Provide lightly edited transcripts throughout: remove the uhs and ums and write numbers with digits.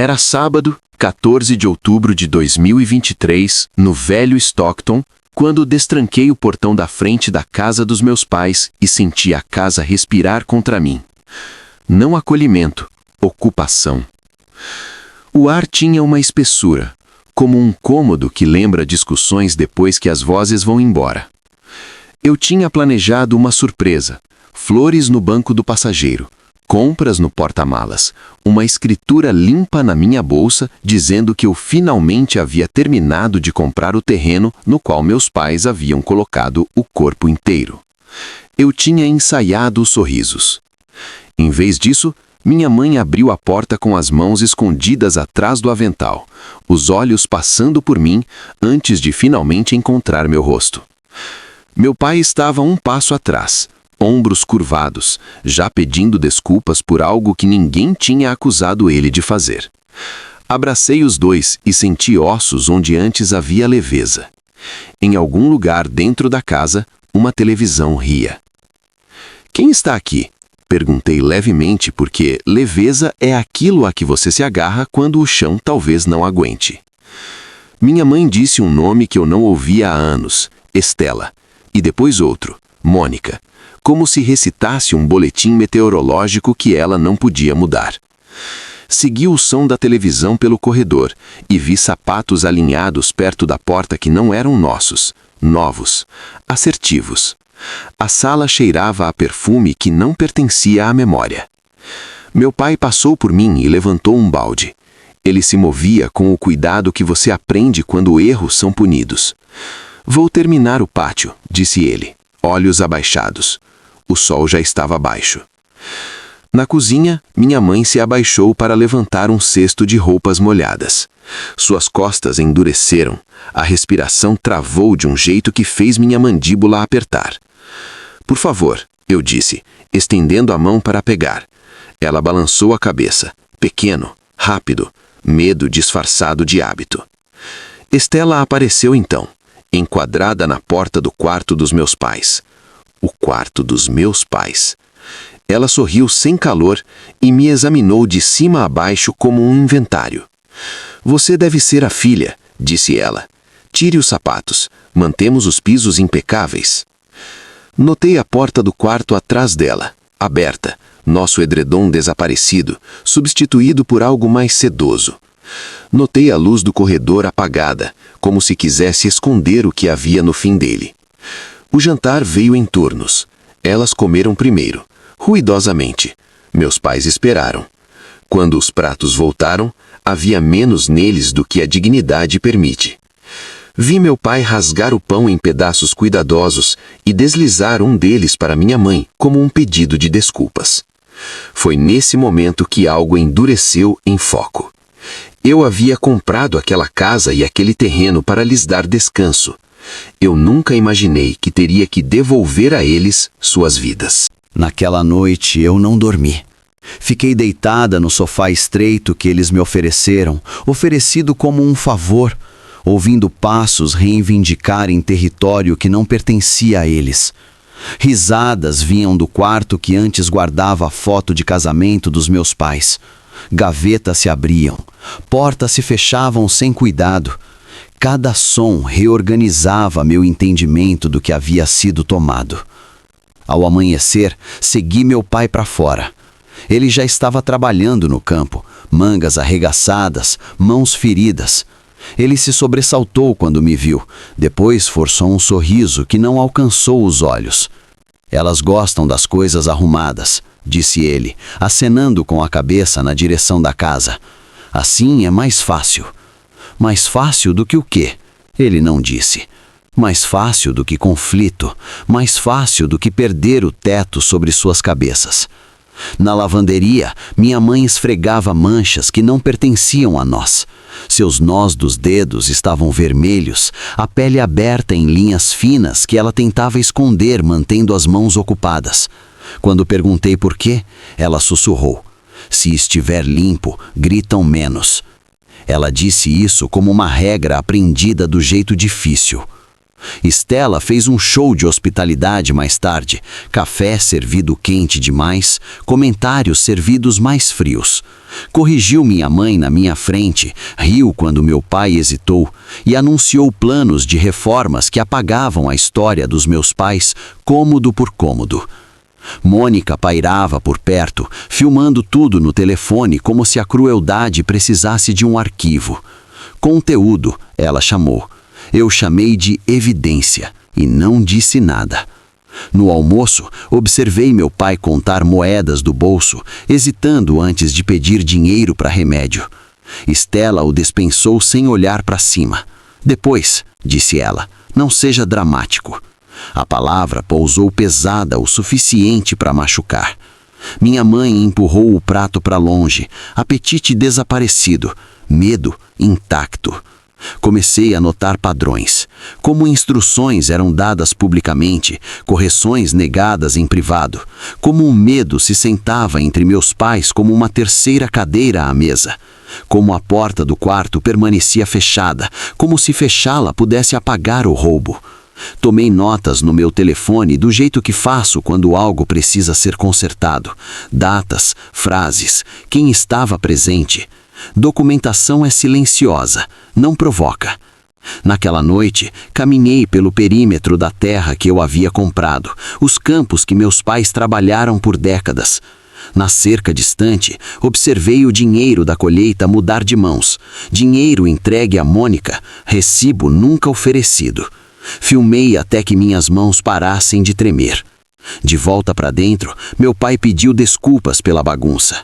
Era sábado, 14 de outubro de 2023, no velho Stockton, quando destranquei o portão da frente da casa dos meus pais e senti a casa respirar contra mim. Não acolhimento, ocupação. O ar tinha uma espessura, como um cômodo que lembra discussões depois que as vozes vão embora. Eu tinha planejado uma surpresa, flores no banco do passageiro, compras no porta-malas, uma escritura limpa na minha bolsa dizendo que eu finalmente havia terminado de comprar o terreno no qual meus pais haviam colocado o corpo inteiro. Eu tinha ensaiado os sorrisos. Em vez disso, minha mãe abriu a porta com as mãos escondidas atrás do avental, os olhos passando por mim antes de finalmente encontrar meu rosto. Meu pai estava um passo atrás, ombros curvados, já pedindo desculpas por algo que ninguém tinha acusado ele de fazer. Abracei os dois e senti ossos onde antes havia leveza. Em algum lugar dentro da casa, uma televisão ria. "Quem está aqui?" Perguntei levemente porque leveza é aquilo a que você se agarra quando o chão talvez não aguente. Minha mãe disse um nome que eu não ouvia há anos, Estela, e depois outro, Mônica, como se recitasse um boletim meteorológico que ela não podia mudar. Segui o som da televisão pelo corredor e vi sapatos alinhados perto da porta que não eram nossos, novos, assertivos. A sala cheirava a perfume que não pertencia à memória. Meu pai passou por mim e levantou um balde. Ele se movia com o cuidado que você aprende quando erros são punidos. "Vou terminar o pátio", disse ele, olhos abaixados. O sol já estava baixo. Na cozinha, minha mãe se abaixou para levantar um cesto de roupas molhadas. Suas costas endureceram, a respiração travou de um jeito que fez minha mandíbula apertar. "Por favor", eu disse, estendendo a mão para pegar. Ela balançou a cabeça, pequeno, rápido, medo disfarçado de hábito. Estela apareceu então, enquadrada na porta do quarto dos meus pais. O quarto dos meus pais. Ela sorriu sem calor e me examinou de cima a baixo como um inventário. "Você deve ser a filha", disse ela. "Tire os sapatos, mantemos os pisos impecáveis." Notei a porta do quarto atrás dela, aberta, nosso edredom desaparecido, substituído por algo mais sedoso. Notei a luz do corredor apagada, como se quisesse esconder o que havia no fim dele. O jantar veio em turnos. Elas comeram primeiro, ruidosamente. Meus pais esperaram. Quando os pratos voltaram, havia menos neles do que a dignidade permite. Vi meu pai rasgar o pão em pedaços cuidadosos e deslizar um deles para minha mãe como um pedido de desculpas. Foi nesse momento que algo endureceu em foco. Eu havia comprado aquela casa e aquele terreno para lhes dar descanso. Eu nunca imaginei que teria que devolver a eles suas vidas. Naquela noite eu não dormi. Fiquei deitada no sofá estreito que eles me ofereceram, oferecido como um favor, ouvindo passos reivindicarem território que não pertencia a eles. Risadas vinham do quarto que antes guardava a foto de casamento dos meus pais. Gavetas se abriam, portas se fechavam sem cuidado. Cada som reorganizava meu entendimento do que havia sido tomado. Ao amanhecer, segui meu pai para fora. Ele já estava trabalhando no campo, mangas arregaçadas, mãos feridas. Ele se sobressaltou quando me viu, depois forçou um sorriso que não alcançou os olhos. "Elas gostam das coisas arrumadas", disse ele, acenando com a cabeça na direção da casa. "Assim é mais fácil." "Mais fácil do que o quê?" Ele não disse. "Mais fácil do que conflito, mais fácil do que perder o teto sobre suas cabeças." Na lavanderia, minha mãe esfregava manchas que não pertenciam a nós. Seus nós dos dedos estavam vermelhos, a pele aberta em linhas finas que ela tentava esconder mantendo as mãos ocupadas. Quando perguntei por quê, ela sussurrou: "Se estiver limpo, gritam menos." Ela disse isso como uma regra aprendida do jeito difícil. Estela fez um show de hospitalidade mais tarde, café servido quente demais, comentários servidos mais frios. Corrigiu minha mãe na minha frente, riu quando meu pai hesitou e anunciou planos de reformas que apagavam a história dos meus pais cômodo por cômodo. Mônica pairava por perto, filmando tudo no telefone como se a crueldade precisasse de um arquivo. Conteúdo, ela chamou. Eu chamei de evidência e não disse nada. No almoço, observei meu pai contar moedas do bolso, hesitando antes de pedir dinheiro para remédio. Estela o dispensou sem olhar para cima. Depois, disse ela, não seja dramático. A palavra pousou pesada o suficiente para machucar. Minha mãe empurrou o prato para longe, apetite desaparecido, medo intacto. Comecei a notar padrões. Como instruções eram dadas publicamente, correções negadas em privado. Como um medo se sentava entre meus pais como uma terceira cadeira à mesa. Como a porta do quarto permanecia fechada, como se fechá-la pudesse apagar o roubo. Tomei notas no meu telefone do jeito que faço quando algo precisa ser consertado. Datas, frases, quem estava presente. Documentação é silenciosa, não provoca. Naquela noite, caminhei pelo perímetro da terra que eu havia comprado, os campos que meus pais trabalharam por décadas. Na cerca distante, observei o dinheiro da colheita mudar de mãos. Dinheiro entregue a Mônica, recibo nunca oferecido. Filmei até que minhas mãos parassem de tremer. De volta para dentro, meu pai pediu desculpas pela bagunça.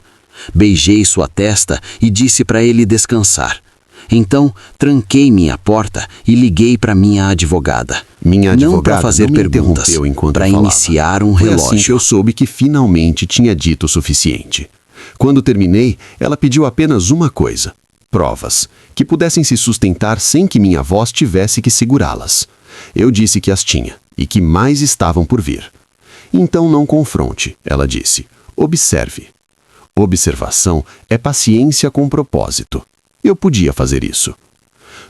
Beijei sua testa e disse para ele descansar. Então, tranquei minha porta e liguei para minha advogada. Minha advogada não para fazer não me perguntas, interrompeu enquanto para eu falava. iniciar um Foi relógio. assim que eu soube que finalmente tinha dito o suficiente. Quando terminei, ela pediu apenas uma coisa: provas, que pudessem se sustentar sem que minha voz tivesse que segurá-las. Eu disse que as tinha e que mais estavam por vir. Então não confronte, ela disse. Observe. Observação é paciência com propósito. Eu podia fazer isso.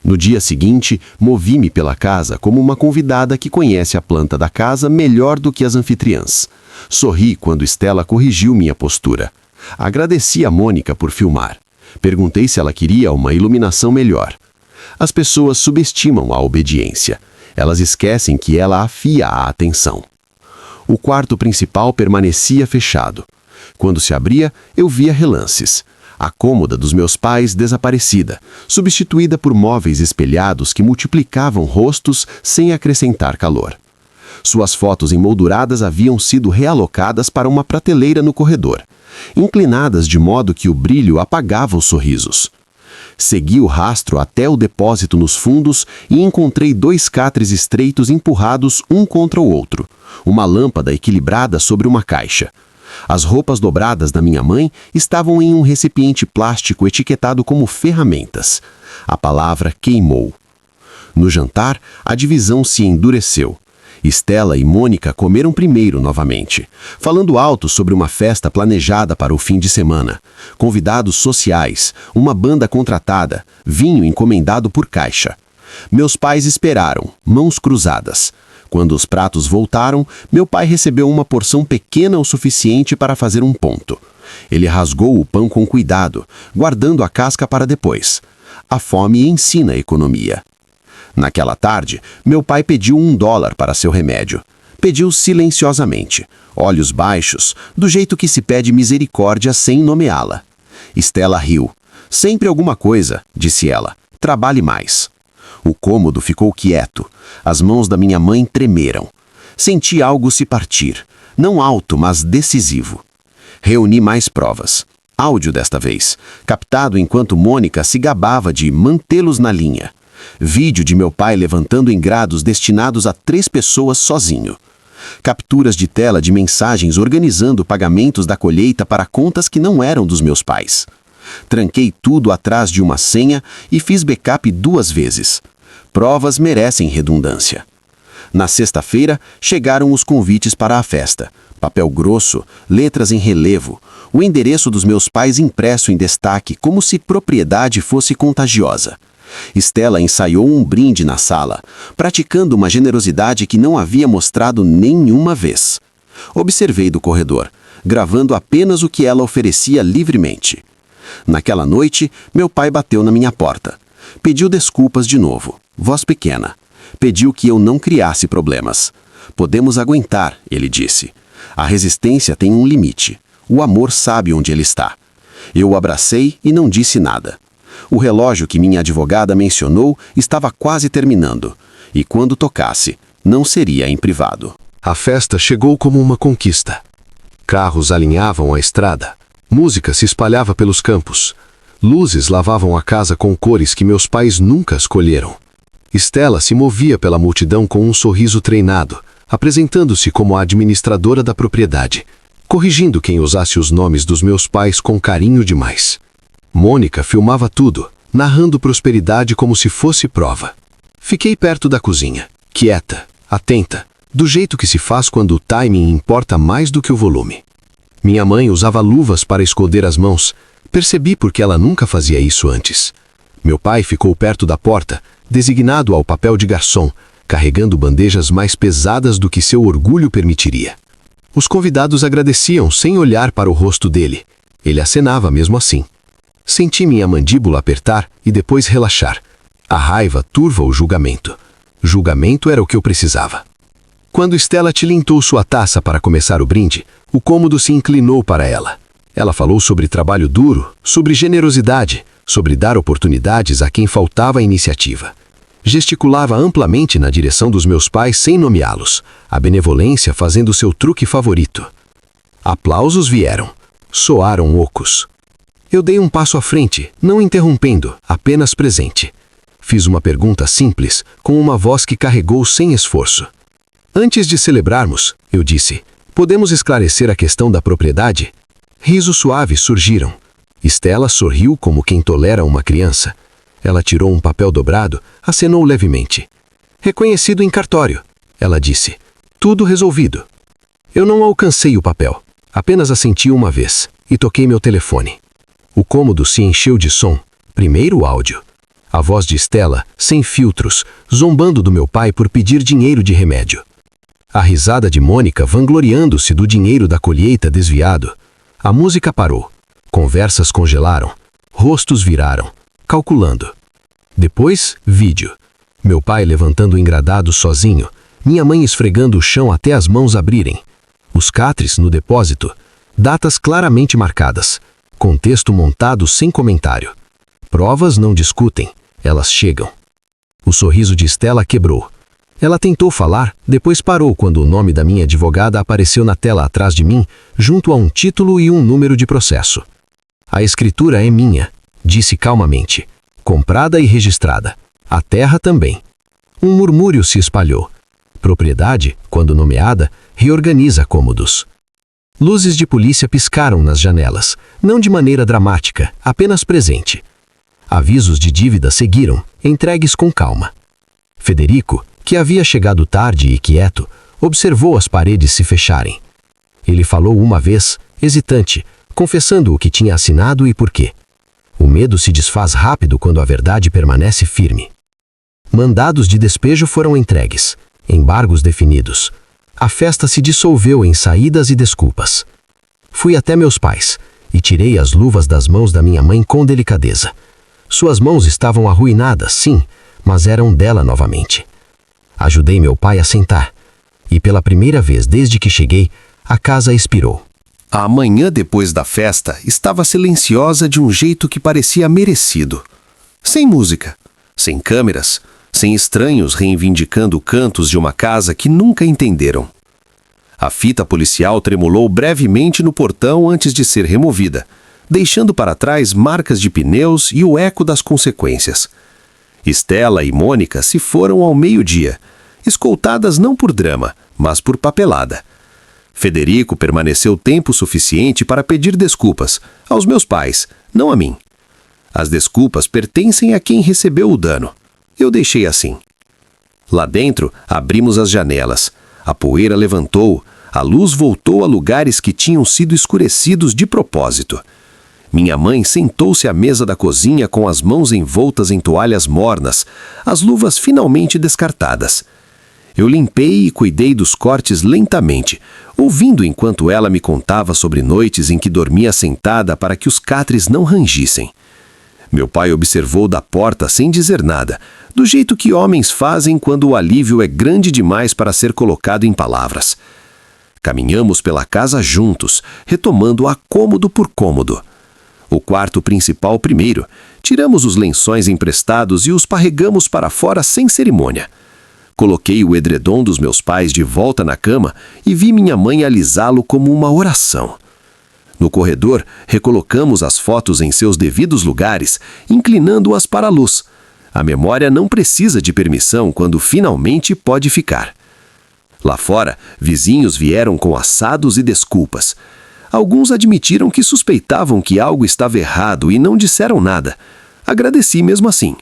No dia seguinte, movi-me pela casa como uma convidada que conhece a planta da casa melhor do que as anfitriãs. Sorri quando Estela corrigiu minha postura. Agradeci a Mônica por filmar. Perguntei se ela queria uma iluminação melhor. As pessoas subestimam a obediência. Elas esquecem que ela afia a atenção. O quarto principal permanecia fechado. Quando se abria, eu via relances. A cômoda dos meus pais desaparecida, substituída por móveis espelhados que multiplicavam rostos sem acrescentar calor. Suas fotos emolduradas haviam sido realocadas para uma prateleira no corredor, inclinadas de modo que o brilho apagava os sorrisos. Segui o rastro até o depósito nos fundos e encontrei 2 catres estreitos empurrados um contra o outro, uma lâmpada equilibrada sobre uma caixa. As roupas dobradas da minha mãe estavam em um recipiente plástico etiquetado como ferramentas. A palavra queimou. No jantar, a divisão se endureceu. Estela e Mônica comeram primeiro novamente, falando alto sobre uma festa planejada para o fim de semana, convidados sociais, uma banda contratada, vinho encomendado por caixa. Meus pais esperaram, mãos cruzadas. Quando os pratos voltaram, meu pai recebeu uma porção pequena o suficiente para fazer um ponto. Ele rasgou o pão com cuidado, guardando a casca para depois. A fome ensina a economia. Naquela tarde, meu pai pediu $1 para seu remédio. Pediu silenciosamente, olhos baixos, do jeito que se pede misericórdia sem nomeá-la. Estela riu. Sempre alguma coisa, disse ela. Trabalhe mais. O cômodo ficou quieto. As mãos da minha mãe tremeram. Senti algo se partir. Não alto, mas decisivo. Reuni mais provas. Áudio desta vez, captado enquanto Mônica se gabava de mantê-los na linha. Vídeo de meu pai levantando engrados destinados a 3 pessoas sozinho. Capturas de tela de mensagens organizando pagamentos da colheita para contas que não eram dos meus pais. Tranquei tudo atrás de uma senha e fiz backup 2 vezes. Provas merecem redundância. Na sexta-feira, chegaram os convites para a festa. Papel grosso, letras em relevo, o endereço dos meus pais impresso em destaque como se propriedade fosse contagiosa. Estela ensaiou um brinde na sala, praticando uma generosidade que não havia mostrado nenhuma vez. Observei do corredor, gravando apenas o que ela oferecia livremente. Naquela noite, meu pai bateu na minha porta. Pediu desculpas de novo, voz pequena. Pediu que eu não criasse problemas. Podemos aguentar, ele disse. A resistência tem um limite. O amor sabe onde ele está. Eu o abracei e não disse nada. O relógio que minha advogada mencionou estava quase terminando. E quando tocasse, não seria em privado. A festa chegou como uma conquista. Carros alinhavam a estrada. Música se espalhava pelos campos. Luzes lavavam a casa com cores que meus pais nunca escolheram. Estela se movia pela multidão com um sorriso treinado, apresentando-se como a administradora da propriedade, corrigindo quem usasse os nomes dos meus pais com carinho demais. Mônica filmava tudo, narrando prosperidade como se fosse prova. Fiquei perto da cozinha, quieta, atenta, do jeito que se faz quando o timing importa mais do que o volume. Minha mãe usava luvas para esconder as mãos. Percebi porque ela nunca fazia isso antes. Meu pai ficou perto da porta, designado ao papel de garçom, carregando bandejas mais pesadas do que seu orgulho permitiria. Os convidados agradeciam sem olhar para o rosto dele. Ele acenava mesmo assim. Senti minha mandíbula apertar e depois relaxar. A raiva turva o julgamento. Julgamento era o que eu precisava. Quando Estela tilintou sua taça para começar o brinde, o cômodo se inclinou para ela. Ela falou sobre trabalho duro, sobre generosidade, sobre dar oportunidades a quem faltava iniciativa. Gesticulava amplamente na direção dos meus pais sem nomeá-los, a benevolência fazendo seu truque favorito. Aplausos vieram. Soaram ocos. Eu dei um passo à frente, não interrompendo, apenas presente. Fiz uma pergunta simples, com uma voz que carregou sem esforço. Antes de celebrarmos, eu disse, podemos esclarecer a questão da propriedade? Risos suaves surgiram. Estela sorriu como quem tolera uma criança. Ela tirou um papel dobrado, acenou levemente. Reconhecido em cartório, ela disse. Tudo resolvido. Eu não alcancei o papel, apenas assenti uma vez, e toquei meu telefone. O cômodo se encheu de som, primeiro o áudio. A voz de Estela, sem filtros, zombando do meu pai por pedir dinheiro de remédio. A risada de Mônica vangloriando-se do dinheiro da colheita desviado. A música parou. Conversas congelaram. Rostos viraram, calculando. Depois, vídeo. Meu pai levantando o engradado sozinho, minha mãe esfregando o chão até as mãos abrirem. Os catres no depósito, datas claramente marcadas, contexto montado sem comentário. Provas não discutem, elas chegam. O sorriso de Estela quebrou. Ela tentou falar, depois parou quando o nome da minha advogada apareceu na tela atrás de mim, junto a um título e um número de processo. A escritura é minha, disse calmamente, comprada e registrada. A terra também. Um murmúrio se espalhou. Propriedade, quando nomeada, reorganiza cômodos. Luzes de polícia piscaram nas janelas, não de maneira dramática, apenas presente. Avisos de dívida seguiram, entregues com calma. Federico, que havia chegado tarde e quieto, observou as paredes se fecharem. Ele falou uma vez, hesitante, confessando o que tinha assinado e por quê. O medo se desfaz rápido quando a verdade permanece firme. Mandados de despejo foram entregues, embargos definidos. A festa se dissolveu em saídas e desculpas. Fui até meus pais e tirei as luvas das mãos da minha mãe com delicadeza. Suas mãos estavam arruinadas, sim, mas eram dela novamente. Ajudei meu pai a sentar, e pela primeira vez desde que cheguei, a casa expirou. A manhã depois da festa estava silenciosa de um jeito que parecia merecido. Sem música, sem câmeras, sem estranhos reivindicando cantos de uma casa que nunca entenderam. A fita policial tremulou brevemente no portão antes de ser removida, deixando para trás marcas de pneus e o eco das consequências. Estela e Mônica se foram ao meio-dia, escoltadas não por drama, mas por papelada. Federico permaneceu tempo suficiente para pedir desculpas, aos meus pais, não a mim. As desculpas pertencem a quem recebeu o dano. Eu deixei assim. Lá dentro, abrimos as janelas. A poeira levantou, a luz voltou a lugares que tinham sido escurecidos de propósito. Minha mãe sentou-se à mesa da cozinha com as mãos envoltas em toalhas mornas, as luvas finalmente descartadas. Eu limpei e cuidei dos cortes lentamente, ouvindo enquanto ela me contava sobre noites em que dormia sentada para que os catres não rangissem. Meu pai observou da porta sem dizer nada, do jeito que homens fazem quando o alívio é grande demais para ser colocado em palavras. Caminhamos pela casa juntos, retomando-a cômodo por cômodo. O quarto principal primeiro, tiramos os lençóis emprestados e os parregamos para fora sem cerimônia. Coloquei o edredom dos meus pais de volta na cama e vi minha mãe alisá-lo como uma oração. No corredor, recolocamos as fotos em seus devidos lugares, inclinando-as para a luz. A memória não precisa de permissão quando finalmente pode ficar. Lá fora, vizinhos vieram com assados e desculpas. Alguns admitiram que suspeitavam que algo estava errado e não disseram nada. Agradeci mesmo assim.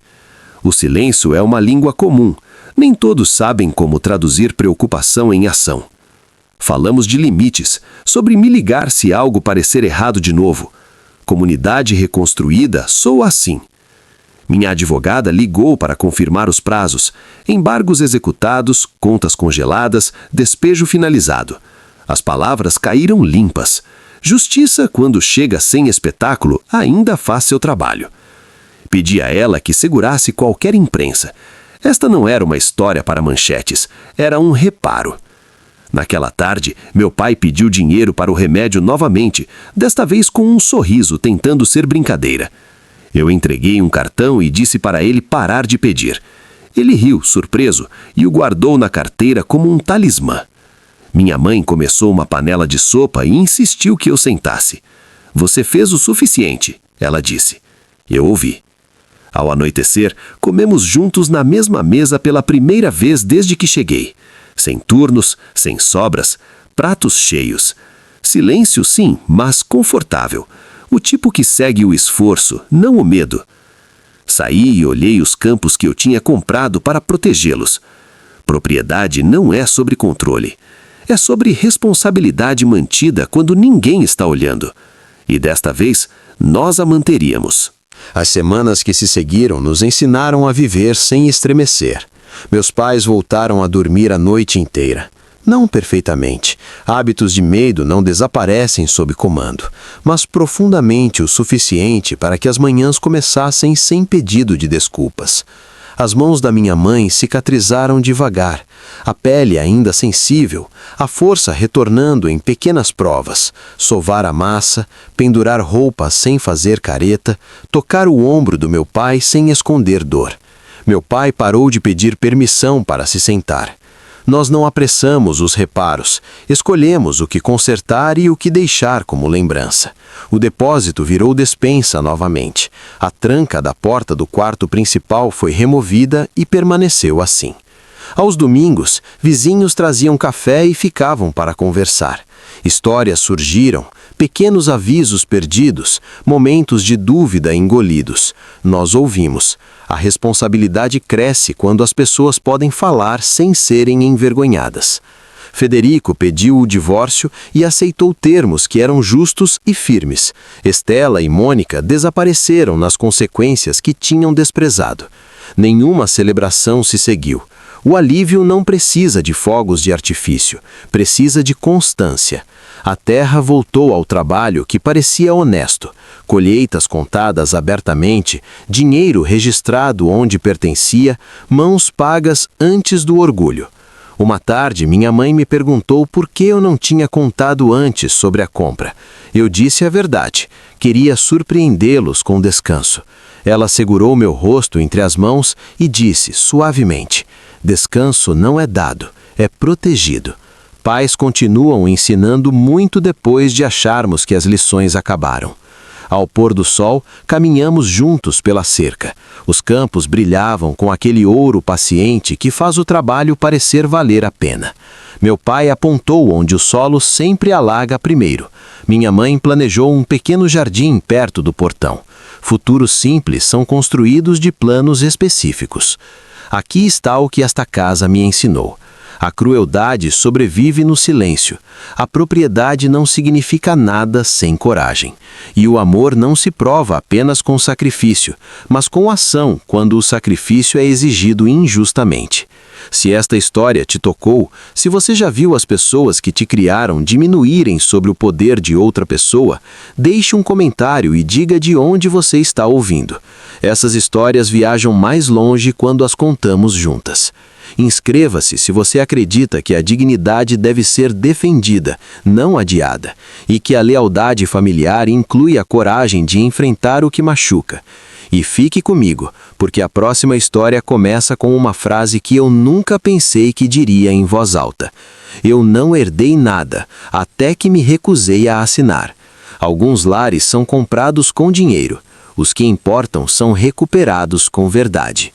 O silêncio é uma língua comum. Nem todos sabem como traduzir preocupação em ação. Falamos de limites, sobre me ligar se algo parecer errado de novo. Comunidade reconstruída soa assim. Minha advogada ligou para confirmar os prazos, embargos executados, contas congeladas, despejo finalizado. As palavras caíram limpas. Justiça, quando chega sem espetáculo, ainda faz seu trabalho. Pedi a ela que segurasse qualquer imprensa. Esta não era uma história para manchetes, era um reparo. Naquela tarde, meu pai pediu dinheiro para o remédio novamente, desta vez com um sorriso tentando ser brincadeira. Eu entreguei um cartão e disse para ele parar de pedir. Ele riu, surpreso, e o guardou na carteira como um talismã. Minha mãe começou uma panela de sopa e insistiu que eu sentasse. "Você fez o suficiente", ela disse. Eu ouvi. Ao anoitecer, comemos juntos na mesma mesa pela primeira vez desde que cheguei. Sem turnos, sem sobras, pratos cheios. Silêncio, sim, mas confortável. O tipo que segue o esforço, não o medo. Saí e olhei os campos que eu tinha comprado para protegê-los. Propriedade não é sobre controle. É sobre responsabilidade mantida quando ninguém está olhando. E desta vez, nós a manteríamos. As semanas que se seguiram nos ensinaram a viver sem estremecer. Meus pais voltaram a dormir a noite inteira. Não perfeitamente. Hábitos de medo não desaparecem sob comando, mas profundamente o suficiente para que as manhãs começassem sem pedido de desculpas. As mãos da minha mãe cicatrizaram devagar, a pele ainda sensível, a força retornando em pequenas provas, sovar a massa, pendurar roupa sem fazer careta, tocar o ombro do meu pai sem esconder dor. Meu pai parou de pedir permissão para se sentar. Nós não apressamos os reparos, escolhemos o que consertar e o que deixar como lembrança. O depósito virou despensa novamente. A tranca da porta do quarto principal foi removida e permaneceu assim. Aos domingos, vizinhos traziam café e ficavam para conversar. Histórias surgiram, pequenos avisos perdidos, momentos de dúvida engolidos. Nós ouvimos. A responsabilidade cresce quando as pessoas podem falar sem serem envergonhadas. Federico pediu o divórcio e aceitou termos que eram justos e firmes. Estela e Mônica desapareceram nas consequências que tinham desprezado. Nenhuma celebração se seguiu. O alívio não precisa de fogos de artifício, precisa de constância. A terra voltou ao trabalho que parecia honesto. Colheitas contadas abertamente, dinheiro registrado onde pertencia, mãos pagas antes do orgulho. Uma tarde, minha mãe me perguntou por que eu não tinha contado antes sobre a compra. Eu disse a verdade. Queria surpreendê-los com descanso. Ela segurou meu rosto entre as mãos e disse, suavemente, descanso não é dado, é protegido. Pais continuam ensinando muito depois de acharmos que as lições acabaram. Ao pôr do sol, caminhamos juntos pela cerca. Os campos brilhavam com aquele ouro paciente que faz o trabalho parecer valer a pena. Meu pai apontou onde o solo sempre alaga primeiro. Minha mãe planejou um pequeno jardim perto do portão. Futuros simples são construídos de planos específicos. Aqui está o que esta casa me ensinou. A crueldade sobrevive no silêncio. A propriedade não significa nada sem coragem. E o amor não se prova apenas com sacrifício, mas com ação quando o sacrifício é exigido injustamente. Se esta história te tocou, se você já viu as pessoas que te criaram diminuírem sobre o poder de outra pessoa, deixe um comentário e diga de onde você está ouvindo. Essas histórias viajam mais longe quando as contamos juntas. Inscreva-se se você acredita que a dignidade deve ser defendida, não adiada, e que a lealdade familiar inclui a coragem de enfrentar o que machuca. E fique comigo, porque a próxima história começa com uma frase que eu nunca pensei que diria em voz alta. Eu não herdei nada, até que me recusei a assinar. Alguns lares são comprados com dinheiro. Os que importam são recuperados com verdade.